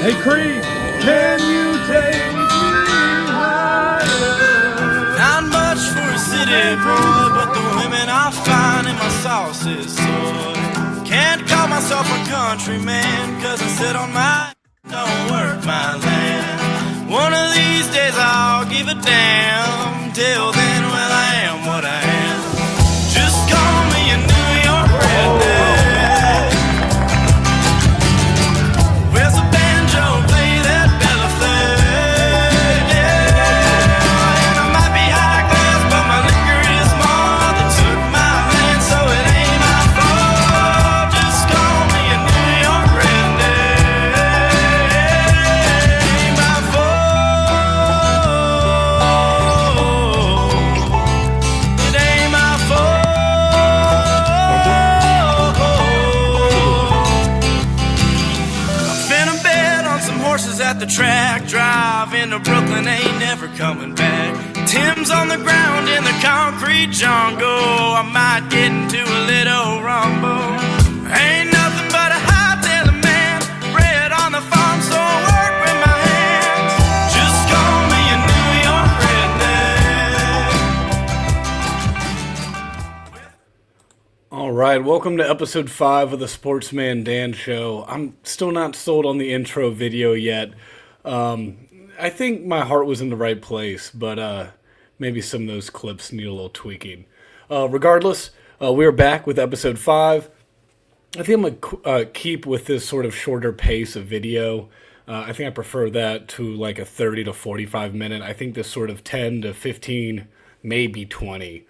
Hey Creed, can you take me higher? Not much for a city boy, but the women I find in my sauce is soy. Can't call myself a countryman, cause I sit on my don't work my land. One of these days I'll give a damn. Till then, well, I am what I am. Just call me a New York redneck. Where's the banjo? Play that Bella Flag. Yeah. And I might be high class, but my liquor is more than took my land, so it ain't my fault. Just call me a New York redneck. Ain't my fault. It ain't my fault. Finna bet on some horses at the track. Drive into Brooklyn, ain't never coming back. Tim's on the ground in the concrete jungle. I might get into a little rumble. Ain't nothing but a high-tailing man, bred on the farm, so I work with my hands. Just call me a New York redneck. All right, welcome to episode 5 of the Sportsman Dan Show. I'm still not sold on the intro video yet. I think my heart was in the right place, but maybe some of those clips need a little tweaking. Regardless, we are back with episode 5. I think I'm going to keep with this sort of shorter pace of video. I think I prefer that to like a 30 to 45 minute. I think this sort of 10 to 15, maybe 20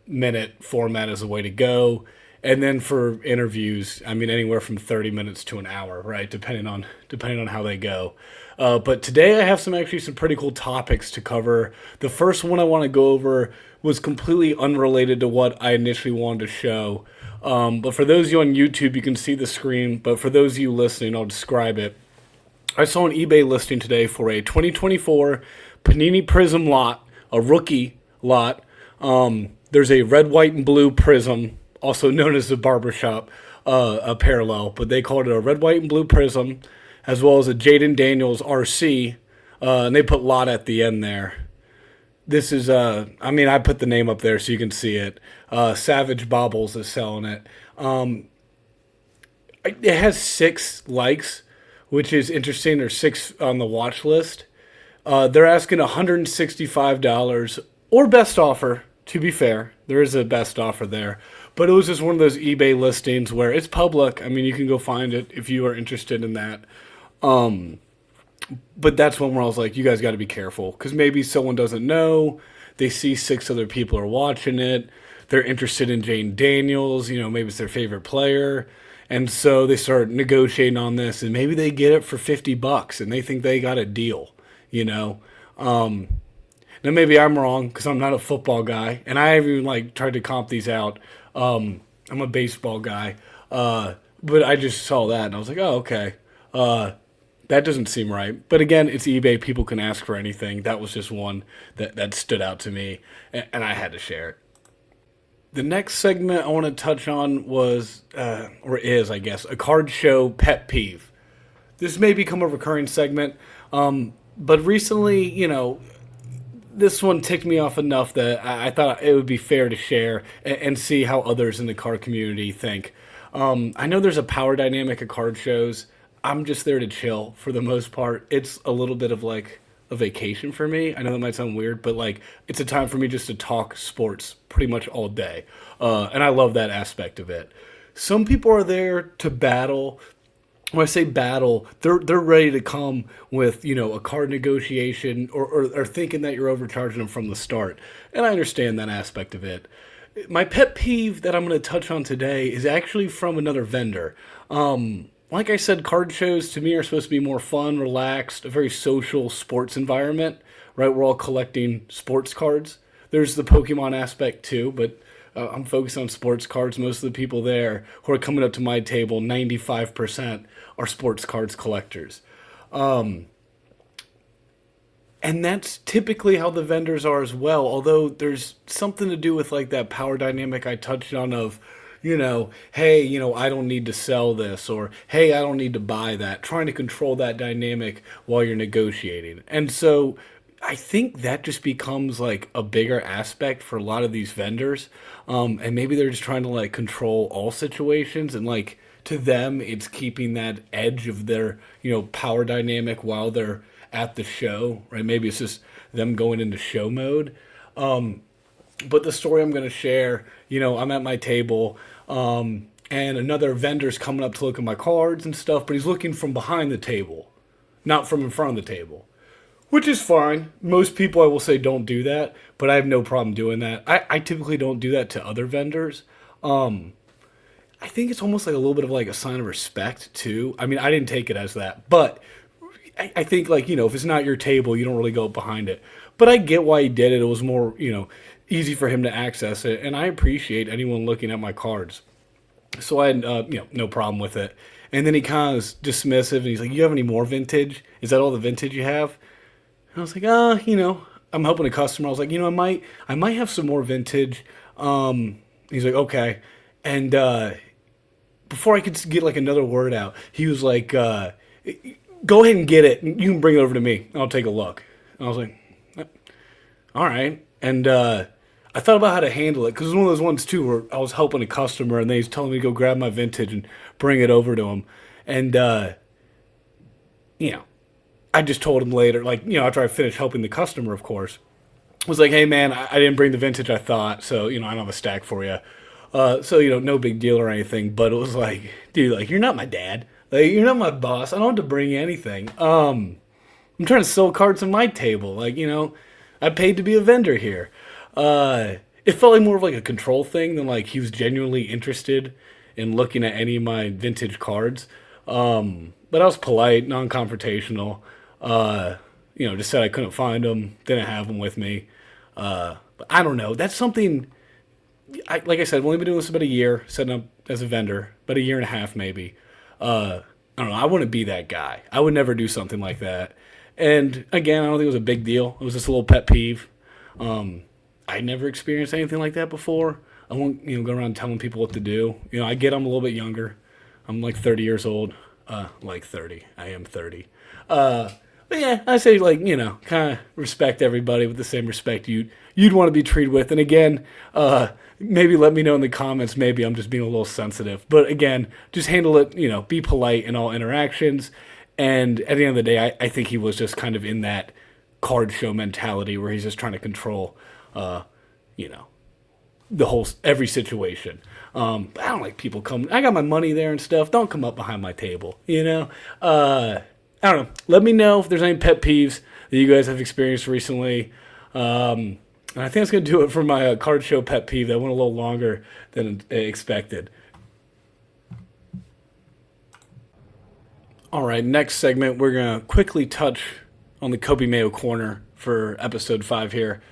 minute format is the way to go. And then for interviews, I mean, anywhere from 30 minutes to an hour, right? Depending on how they go. But today I have some pretty cool topics to cover. The first one I want to go over was completely unrelated to what I initially wanted to show. But for those of you on YouTube, you can see the screen. But for those of you listening, I'll describe it. I saw an eBay listing today for a 2024 Panini Prism lot, a rookie lot. There's a red, white, and blue Prism, also known as the barbershop a parallel, but they called it a red, white, and blue Prism, as well as a Jaden Daniels RC, and they put lot at the end there. This is, I put the name up there so you can see it. Savage Bobbles is selling it. It has 6 likes, which is interesting. There's 6 on the watch list. They're asking $165 or best offer. To be fair, there is a best offer there. But it was just one of those eBay listings where it's public. I mean, you can go find it if you are interested in that. But that's one where I was like, you guys got to be careful. Because maybe someone doesn't know. They see 6 other people are watching it. They're interested in Jane Daniels. You know, maybe it's their favorite player. And so they start negotiating on this. And maybe they get it for $50 and they think they got a deal, you know. Now, maybe I'm wrong because I'm not a football guy, and I haven't even tried to comp these out. I'm a baseball guy, but I just saw that, and I was like, oh, okay. That doesn't seem right. But again, it's eBay. People can ask for anything. That was just one that stood out to me, and I had to share it. The next segment I want to touch on was, I guess, a card show pet peeve. This may become a recurring segment, but recently, you know, this one ticked me off enough that I thought it would be fair to share and see how others in the card community think. I know there's a power dynamic at card shows. I'm just there to chill for the most part. It's a little bit of like a vacation for me. I know that might sound weird, but it's a time for me just to talk sports pretty much all day. And I love that aspect of it. Some people are there to battle. When I say battle, they're ready to come with, you know, a card negotiation or thinking that you're overcharging them from the start. And I understand that aspect of it. My pet peeve that I'm going to touch on today is actually from another vendor. Like I said, card shows to me are supposed to be more fun, relaxed, a very social sports environment, right? We're all collecting sports cards. There's the Pokemon aspect too, but I'm focused on sports cards. Most of the people there who are coming up to my table, 95% are sports cards collectors. And that's typically how the vendors are as well, although there's something to do with like that power dynamic I touched on of, hey, I don't need to sell this, or hey, I don't need to buy that, trying to control that dynamic while you're negotiating. And so I think that just becomes like a bigger aspect for a lot of these vendors. And maybe they're just trying to like control all situations, and like to them, it's keeping that edge of their, power dynamic while they're at the show, right? Maybe it's just them going into show mode. But the story I'm going to share, I'm at my table, and another vendor's coming up to look at my cards and stuff, but he's looking from behind the table, not from in front of the table, which is fine. Most people, I will say, don't do that, but I have no problem doing that. I typically don't do that to other vendors. I think it's almost like a little bit of like a sign of respect too. I mean, I didn't take it as that, but I think like, if it's not your table, you don't really go behind it. But I get why he did it. It was more, easy for him to access it. And I appreciate anyone looking at my cards. So I had, no problem with it. And then he kind of was dismissive, and he's like, you have any more vintage? Is that all the vintage you have? And I was like, I'm helping a customer. I was like, I might have some more vintage. He's like, okay. And before I could get like another word out, he was like, go ahead and get it. You can bring it over to me. I'll take a look. And I was like, all right. And I thought about how to handle it, because it was one of those ones too where I was helping a customer and he's telling me to go grab my vintage and bring it over to him. And, I just told him later, like, after I finished helping the customer, of course, was like, hey man, I didn't bring the vintage I thought, so, I don't have a stack for you. So, no big deal or anything, but it was like, dude, like, you're not my dad. Like, you're not my boss. I don't have to bring you anything. I'm trying to sell cards on my table. Like, I paid to be a vendor here. It felt like more of like a control thing than like he was genuinely interested in looking at any of my vintage cards. But I was polite, non-confrontational. Just said I couldn't find them, didn't have them with me. But I don't know. That's something, like I said, I've only been doing this about a year, setting up as a vendor, about a year and a half maybe. I don't know. I wouldn't be that guy. I would never do something like that. And again, I don't think it was a big deal. It was just a little pet peeve. I never experienced anything like that before. I won't, go around telling people what to do. I get I'm a little bit younger. I'm like 30 years old. Like 30. I am 30. But yeah, I say like, kind of respect everybody with the same respect you'd want to be treated with. And again, maybe let me know in the comments. Maybe I'm just being a little sensitive. But again, just handle it, be polite in all interactions. And at the end of the day, I think he was just kind of in that card show mentality where he's just trying to control, the whole, every situation. I don't like people coming. I got my money there and stuff. Don't come up behind my table, I don't know. Let me know if there's any pet peeves that you guys have experienced recently. And I think that's going to do it for my card show pet peeve that went a little longer than expected. All right, next segment, we're going to quickly touch on the Coby Mayo Corner for episode 5 here.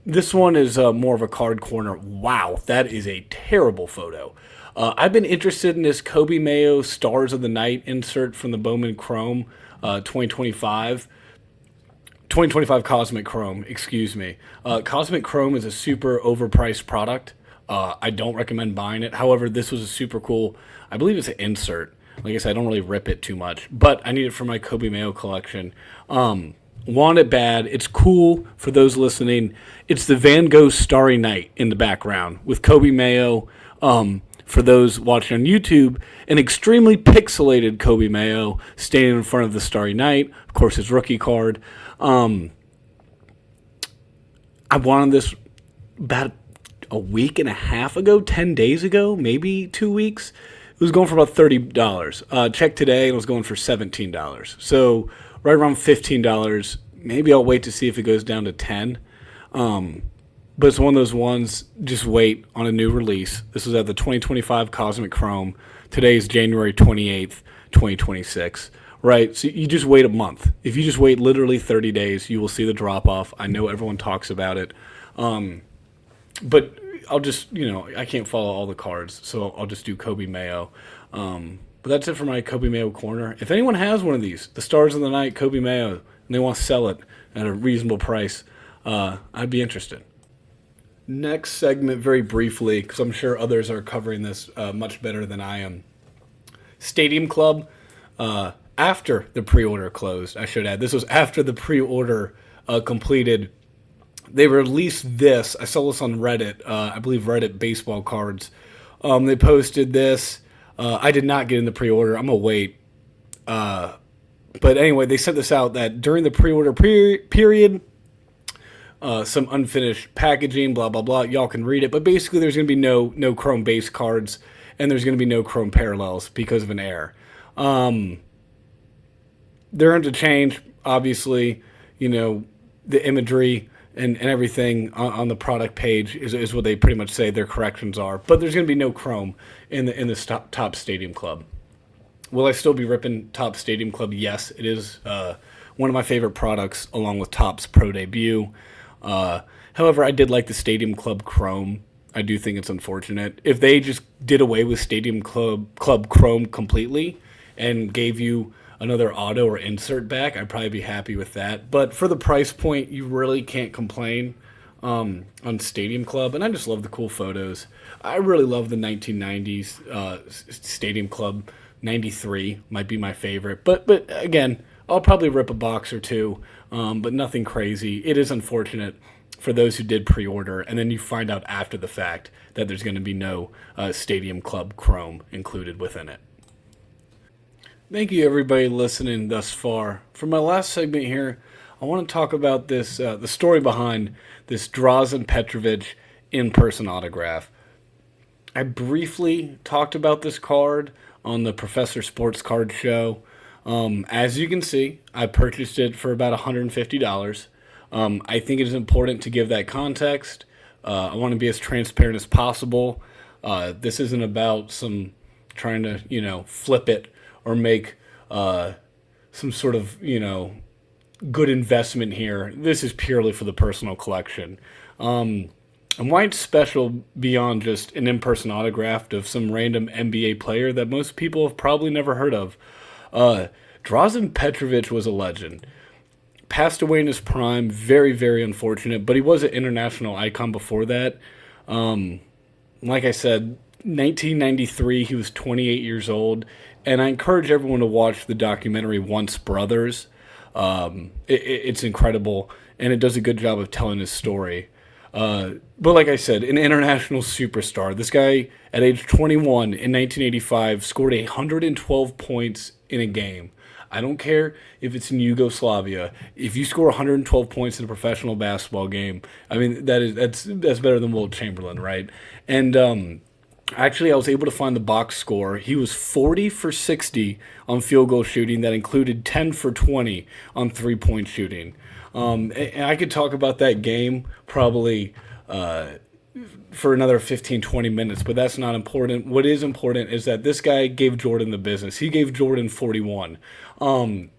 This one is more of a card corner. Wow, that is a terrible photo. I've been interested in this Coby Mayo Stars of the Night insert from the Bowman Chrome 2025 Cosmic Chrome, excuse me. Cosmic Chrome is a super overpriced product. I don't recommend buying it. However, this was a super cool, I believe it's an insert. Like I said, I don't really rip it too much, but I need it for my Coby Mayo collection. Want it bad. It's cool for those listening. It's the Van Gogh Starry Night in the background with Coby Mayo. For those watching on YouTube, an extremely pixelated Coby Mayo standing in front of the Starry Night. Of course, his rookie card. I wanted this about a week and a half ago, 10 days ago, maybe 2 weeks. It was going for about $30. Checked today, and it was going for $17. So right around $15. Maybe I'll wait to see if it goes down to 10. But it's one of those ones, just wait on a new release. This was at the 2025 Cosmic Chrome. Today is January 28th, 2026. Right? So you just wait a month. If you just wait literally 30 days, you will see the drop-off. I know everyone talks about it. But I'll just, I can't follow all the cards, so I'll just do Coby Mayo. But that's it for my Coby Mayo Corner. If anyone has one of these, the Stars of the Night Coby Mayo, and they want to sell it at a reasonable price, I'd be interested. Next segment, very briefly, because I'm sure others are covering this much better than I am. Stadium Club, after the pre-order closed, I should add. This was after the pre-order completed. They released this. I saw this on Reddit. I believe Reddit Baseball Cards. They posted this. I did not get in the pre-order. I'm going to wait. But anyway, they sent this out that during the pre-order period, some unfinished packaging, blah, blah, blah. Y'all can read it. But basically, there's going to be no Chrome base cards, and there's going to be no Chrome parallels because of an error. They're going to change, obviously, the imagery and everything on the product page is what they pretty much say their corrections are. But there's going to be no Chrome in the top Stadium Club. Will I still be ripping Top Stadium Club? Yes, it is one of my favorite products along with Topps Pro Debut. However, I did like the Stadium Club Chrome. I do think it's unfortunate. If they just did away with Stadium Club Chrome completely and gave you another auto or insert back, I'd probably be happy with that. But for the price point, you really can't complain on Stadium Club. And I just love the cool photos. I really love the 1990s Stadium Club. 93 might be my favorite. But again, I'll probably rip a box or two, but nothing crazy. It is unfortunate for those who did pre-order, and then you find out after the fact that there's going to be no Stadium Club Chrome included within it. Thank you, everybody listening thus far. For my last segment here, I want to talk about this the story behind this Dražen Petrović in-person autograph. I briefly talked about this card on the Professor Sports Card Show. As you can see, I purchased it for about $150. I think it is important to give that context. I want to be as transparent as possible. This isn't about some trying to, flip it or make some sort of, good investment here. This is purely for the personal collection. And why it's special beyond just an in-person autograph of some random NBA player that most people have probably never heard of. Dražen Petrović was a legend. Passed away in his prime, very, very unfortunate, but he was an international icon before that. Like I said, 1993, he was 28 years old, and I encourage everyone to watch the documentary Once Brothers. It's incredible, and it does a good job of telling his story. But like I said, an international superstar. This guy, at age 21 in 1985, scored 112 points in a game. I don't care if it's in Yugoslavia. If you score 112 points in a professional basketball game, I mean, that's better than Wilt Chamberlain, right? And actually, I was able to find the box score. He was 40 for 60 on field goal shooting. That included 10 for 20 on three-point shooting. And I could talk about that game probably for another 15, 20 minutes, but that's not important. What is important is that this guy gave Jordan the business. He gave Jordan 41.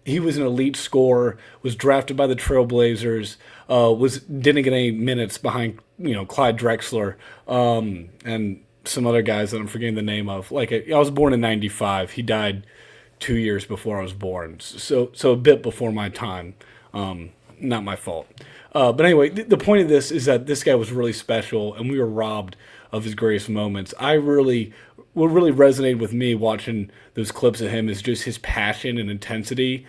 He was an elite scorer, was drafted by the Trailblazers, didn't get any minutes behind Clyde Drexler and some other guys that I'm forgetting the name of. I was born in 95. He died 2 years before I was born, so a bit before my time. Not my fault. But anyway, the point of this is that this guy was really special, and we were robbed of his greatest moments. What really resonated with me watching those clips of him is just his passion and intensity.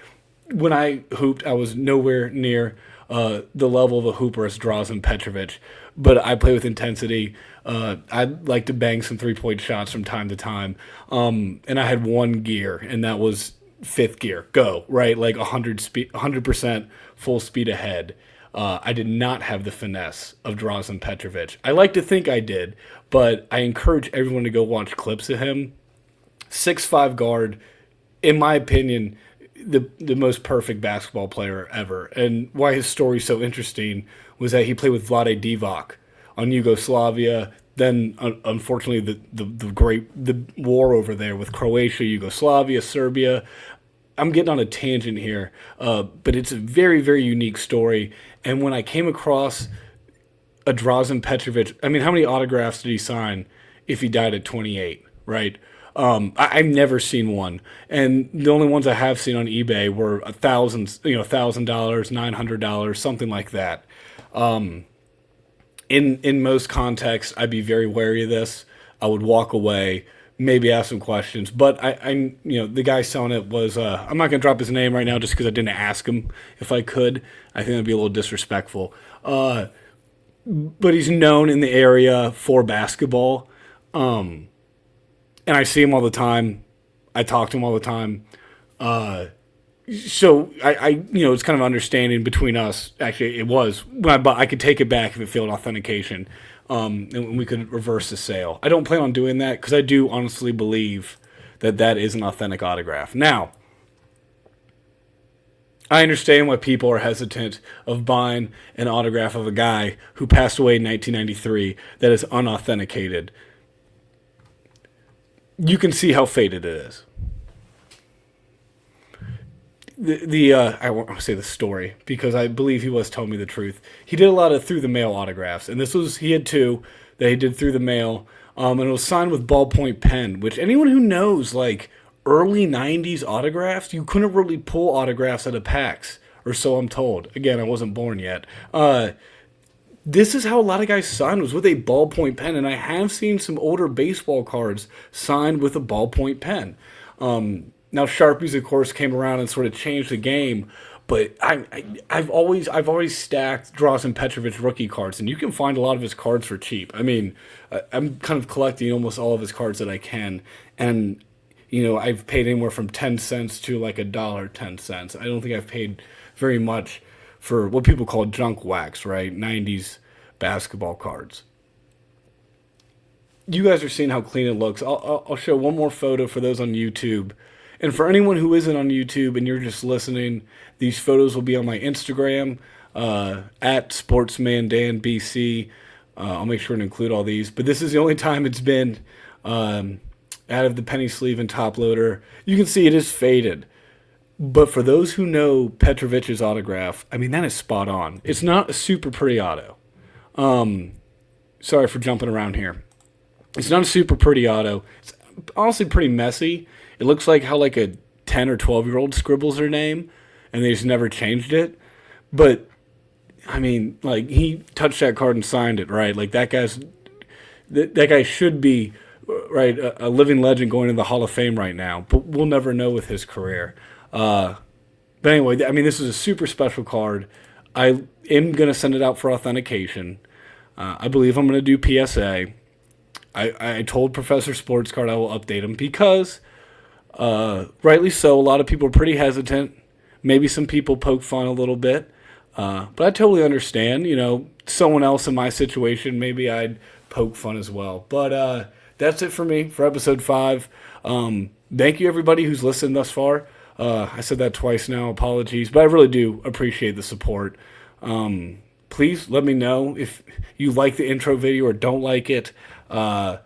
When I hooped, I was nowhere near the level of a hooper as Dražen Petrović, but I play with intensity. I'd like to bang some three-point shots from time to time, and I had one gear, and that was fifth gear, go, right? 100% full speed ahead. I did not have the finesse of Dražen Petrović. I like to think I did, but I encourage everyone to go watch clips of him. 6'5" guard, in my opinion, the most perfect basketball player ever. And why his story's so interesting was that he played with Vlade Divac on Yugoslavia. Then, unfortunately, the war over there with Croatia, Yugoslavia, Serbia. I'm getting on a tangent here, but it's a very, very unique story. And when I came across a Dražen Petrović, I mean, how many autographs did he sign if he died at 28, right? I've never seen one, and the only ones I have seen on eBay were $1,000, $900, something like that. in most contexts, I'd be very wary of this. I would walk away, maybe ask some questions. But the guy selling it was, I'm not going to drop his name right now just because I didn't ask him if I could. I think that'd be a little disrespectful. But he's known in the area for basketball. And I see him all the time. I talk to him all the time. So it's kind of understanding between us. Actually, it was when I bought. I could take it back if it failed authentication, and we could reverse the sale. I don't plan on doing that because I do honestly believe that is an authentic autograph. Now, I understand why people are hesitant of buying an autograph of a guy who passed away in 1993 that is unauthenticated. You can see how faded it is. I won't say the story because I believe he was telling me the truth. He did a lot of through the mail autographs, and he had two that he did through the mail, and it was signed with ballpoint pen. Which anyone who knows like early '90s autographs, you couldn't really pull autographs out of packs, or so I'm told. Again, I wasn't born yet. This is how a lot of guys signed, was with a ballpoint pen, and I have seen some older baseball cards signed with a ballpoint pen. Now Sharpies, of course, came around and sort of changed the game, but I've always stacked Dražen Petrović rookie cards, and you can find a lot of his cards for cheap. I mean, I'm kind of collecting almost all of his cards that I can, and I've paid anywhere from 10 cents to like $1.10. I don't think I've paid very much for what people call junk wax, right? 90s basketball cards. You guys are seeing how clean it looks. I'll show one more photo for those on YouTube. And for anyone who isn't on YouTube and you're just listening, these photos will be on my Instagram, at SportsmanDanBC. I'll make sure to include all these. But this is the only time it's been out of the penny sleeve and top loader. You can see it is faded. But for those who know Petrovic's autograph, I mean, that is spot on. It's not a super pretty auto. Sorry for jumping around here. It's not a super pretty auto. It's honestly pretty messy. It looks like how like a 10 or 12-year-old scribbles their name, and they just never changed it. But, I mean, like, he touched that card and signed it, right? Like, that guy should be, right, a living legend going to the Hall of Fame right now. But we'll never know with his career. But anyway, I mean, this is a super special card. I am going to send it out for authentication. I believe I'm going to do PSA. I told Professor Sports Card I will update him because, rightly so, a lot of people are pretty hesitant. Maybe some people poke fun a little bit. But I totally understand. Someone else in my situation, maybe I'd poke fun as well. But that's it for me for episode 5. Thank you, everybody who's listened thus far. I said that twice now. Apologies. But I really do appreciate the support. Please let me know if you like the intro video or don't like it. It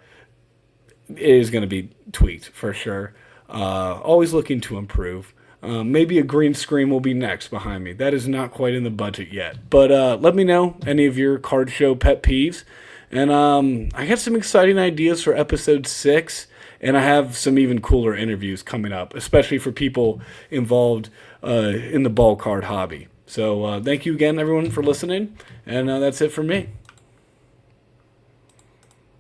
is going to be tweaked for sure. Always looking to improve. Maybe a green screen will be next behind me. That is not quite in the budget yet. But let me know any of your card show pet peeves. And I got some exciting ideas for episode 6. And I have some even cooler interviews coming up, especially for people involved in the ball card hobby. So thank you again, everyone, for listening. And that's it for me.